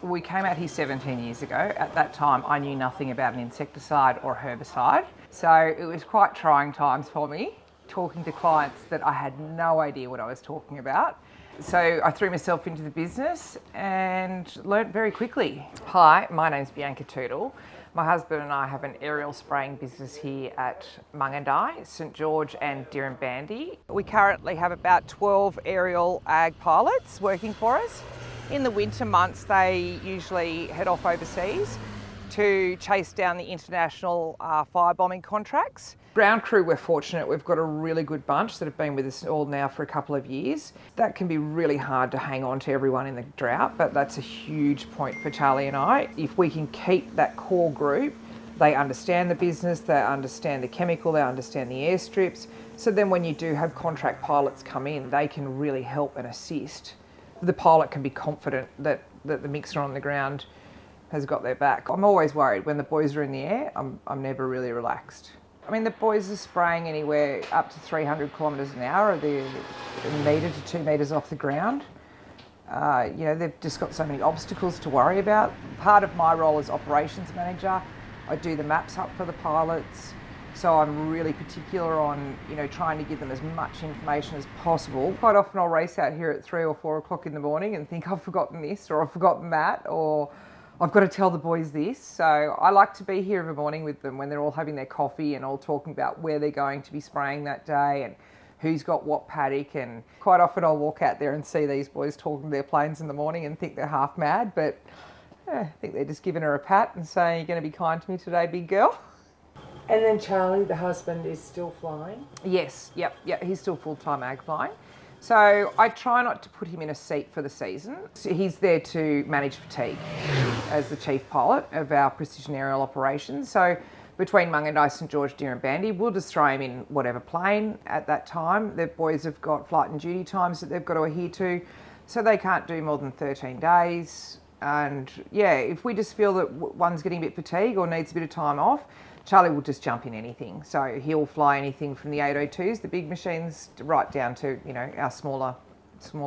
We came out here 17 years ago. At that time, I knew nothing about an insecticide or herbicide. So it was quite trying times for me, talking to clients that I had no idea what I was talking about. So I threw myself into the business and learnt very quickly. Hi, my name's Bianca Tootell. My husband and I have an aerial spraying business here at Mungindi, St George and Dirranbandi. We currently have about 12 aerial ag pilots working for us. In the winter months, they usually head off overseas to chase down the international firebombing contracts. Ground crew, we're fortunate. We've got a really good bunch that have been with us all now for a couple of years. That can be really hard to hang on to everyone in the drought, but that's a huge point for Charlie and I. If we can keep that core group, they understand the business, they understand the chemical, they understand the airstrips. So then when you do have contract pilots come in, they can really help and assist. The pilot can be confident that the mixer on the ground has got their back. I'm always worried when the boys are in the air. I'm never really relaxed. I mean, the boys are spraying anywhere up to 300 kilometres an hour. They're a metre to 2 metres off the ground. They've just got so many obstacles to worry about. Part of my role as operations manager, I do the maps up for the pilots. So I'm really particular on, trying to give them as much information as possible. Quite often I'll race out here at 3 or 4 o'clock in the morning and think I've forgotten this or I've forgotten that, or I've got to tell the boys this. So I like to be here every morning with them when they're all having their coffee and all talking about where they're going to be spraying that day and who's got what paddock. And quite often I'll walk out there and see these boys talking to their planes in the morning and think they're half mad, but I think they're just giving her a pat and saying, "You're going to be kind to me today, big girl." And then Charlie, the husband, is still flying? Yes, yep, he's still full-time ag flying. So I try not to put him in a seat for the season. So he's there to manage fatigue as the chief pilot of our precision aerial operations. So between Mungindi, St George, Dirranbandi, we'll just throw him in whatever plane at that time. The boys have got flight and duty times that they've got to adhere to, so they can't do more than 13 days. And yeah, if we just feel that one's getting a bit fatigued or needs a bit of time off, Charlie will just jump in anything. So he'll fly anything from the 802s, the big machines, right down to, our smaller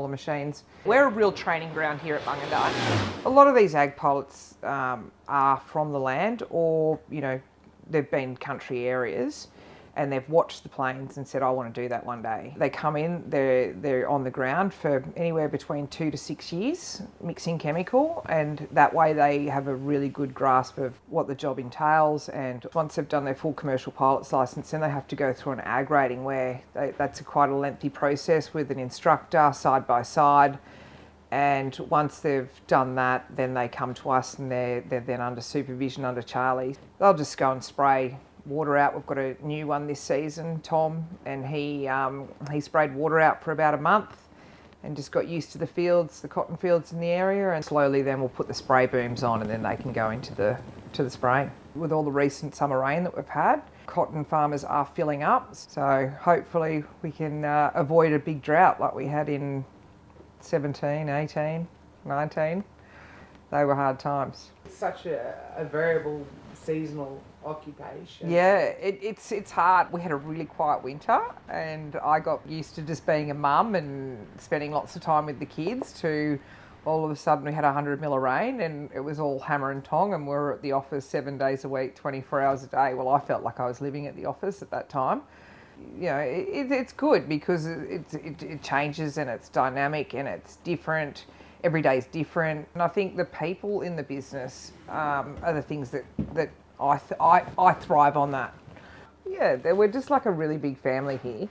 machines. We're a real training ground here at Mungindi. A lot of these ag pilots are from the land, or, they've been country areas and they've watched the planes and said, "I want to do that one day." They come in, they're on the ground for anywhere between 2 to 6 years, mixing chemical, and that way they have a really good grasp of what the job entails. And once they've done their full commercial pilot's licence, then they have to go through an ag rating where that's quite a lengthy process with an instructor side by side. And once they've done that, then they come to us and they're then under supervision under Charlie. They'll just go and spray water out. We've got a new one this season, Tom, and he sprayed water out for about a month and just got used to the fields, the cotton fields in the area, and slowly then we'll put the spray booms on and then they can go into the spraying. With all the recent summer rain that we've had, cotton farmers are filling up, so hopefully we can avoid a big drought like we had in 17, 18, 19. They were hard times. It's such a variable seasonal occupation. Yeah, it's hard. We had a really quiet winter and I got used to just being a mum and spending lots of time with the kids, to all of a sudden we had 100 mil of rain and it was all hammer and tong, and we were at the office 7 days a week, 24 hours a day. Well, I felt like I was living at the office at that time. It's good because it changes and it's dynamic and it's different. Every day is different. And I think the people in the business are the things that I thrive on that. Yeah, we're just like a really big family here.